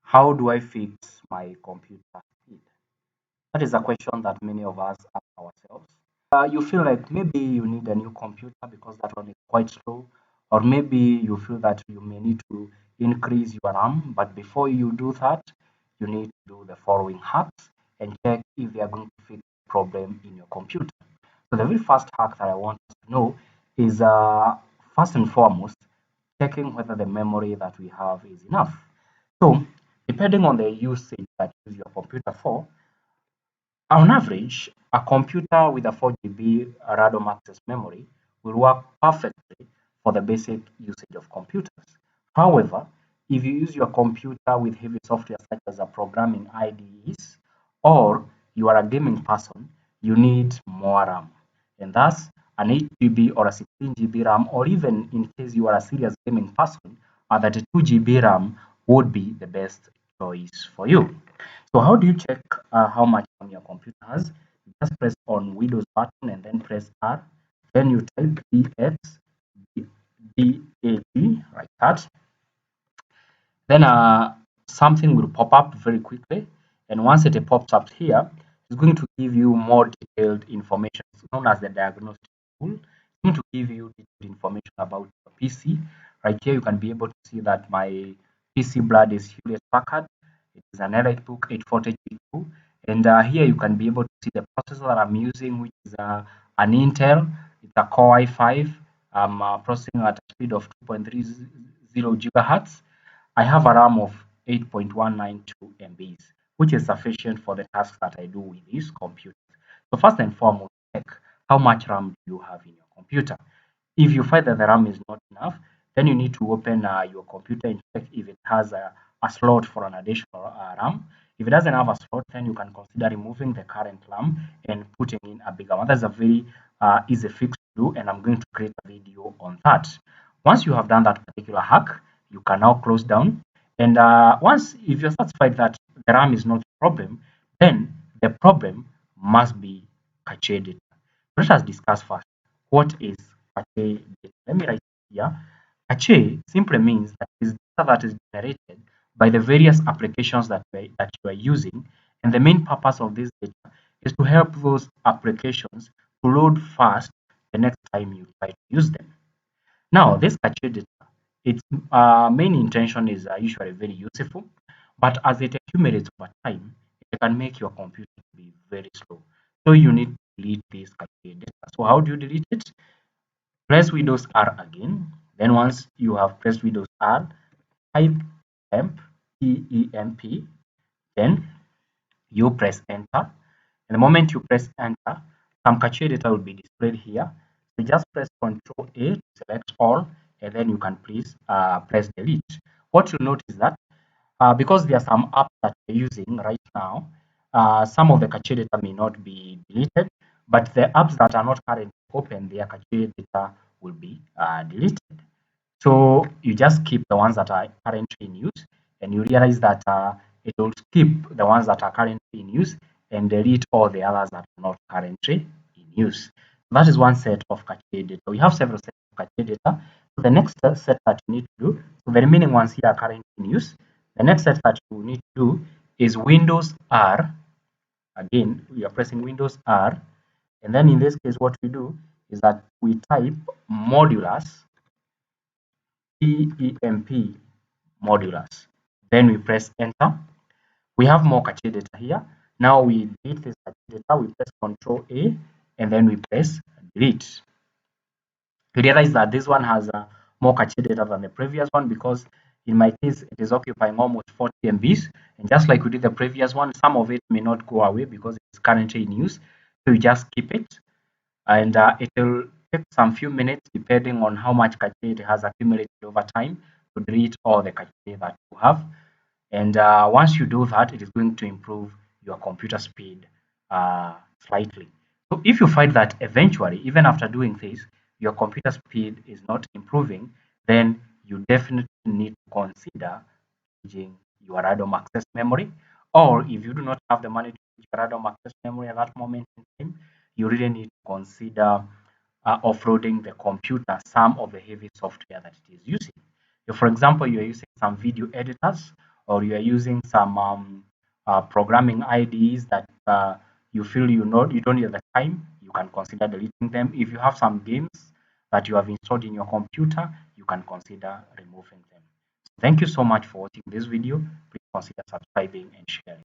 How do I fix my computer speed? That is a question that many of us ask ourselves. You feel like maybe you need a new computer because that one is quite slow, or maybe you feel that you may need to increase your RAM. But before you do that, you need to do the following hacks and check if they are going to fix the problem in your computer. So the very first hack that I want us to know is first and foremost checking whether the memory that we have is enough. So depending on the usage that you use your computer for, on average, a computer with a 4 GB random access memory will work perfectly for the basic usage of computers. However, if you use your computer with heavy software such as a programming IDEs, or you are a gaming person, you need more RAM. And thus, an 8 GB or a 16 GB RAM, or even in case you are a serious gaming person, a 32 GB RAM would be the best choice for you. So how do you check how much RAM your computer has? You just press on Windows button and then press R. Then you type DAG like that. Then something will pop up very quickly. And once it pops up here, it's going to give you more detailed information. It's known as the diagnostic tool. It's going to give you detailed information about your PC. Right here, you can be able to see that my PC blood is Hewlett Packard. It is an EliteBook 840 G2. And here you can be able to see the processor that I'm using, which is an Intel. It's a Core i5. I'm processing at a speed of 2.30 gigahertz. I have a RAM of 8.192 MBs, which is sufficient for the tasks that I do with this computer. So first and foremost, check how much RAM do you have in your computer. If you find that the RAM is not enough, then you need to open your computer and check if it has a slot for an additional RAM. If it doesn't have a slot, then you can consider removing the current RAM and putting in a bigger one. That's a very easy fix to do, and I'm going to create a video on that. Once you have done that particular hack, you can now close down. And once, if you're satisfied that the RAM is not a problem, then the problem must be cache data. Let us discuss first what is cache data. Let me write it here. Cache simply means that is data that is generated by the various applications that you are using, and the main purpose of this data is to help those applications to load fast the next time you try to use them. Now, this cache data, its main intention is usually very useful, but as it accumulates over time, it can make your computer be very slow. So you need to delete this cache data. So how do you delete it? Press Windows R again. Then once you have pressed Windows R, type temp, T-E-M-P, then you press enter. And the moment you press enter, some cache data will be displayed here. So just press Ctrl A to select all, and then you can please press delete. What you'll notice is that because there are some apps that you're using right now, some of the cache data may not be deleted, but the apps that are not currently open, their cache data will be deleted. So you just keep the ones that are currently in use, and you realize that it will skip the ones that are currently in use and delete all the others that are not currently in use. That is one set of cache data. We have several sets of cache data. So the next set that you need to do, so the remaining ones here are currently in use. The next set that you need to do is Windows R. Again, we are pressing Windows R. And then in this case, what we do is that we type modulus, TEMP modulus. Then we press enter. We have more cache data here. Now we delete this cache data. We press Ctrl A and then we press delete. You realize that this one has more cache data than the previous one because in my case it is occupying almost 40 MBs, and just like we did the previous one, some of it may not go away because it's currently in use. So you just keep it, and it will take some few minutes depending on how much cache it has accumulated over time to delete all the cache that you have. And once you do that, it is going to improve your computer speed slightly. So if you find that eventually, even after doing this, your computer speed is not improving, then you definitely need to consider changing your random access memory. Or if you do not have the money to change your random access memory at that moment in time, you really need to consider offloading the computer some of the heavy software that it is using. If, for example, you're using some video editors or you are using some programming IDs that you feel you don't have the time, you can consider deleting them. If you have some games that you have installed in your computer, you can consider removing them. Thank you so much for watching this video. Please consider subscribing and sharing.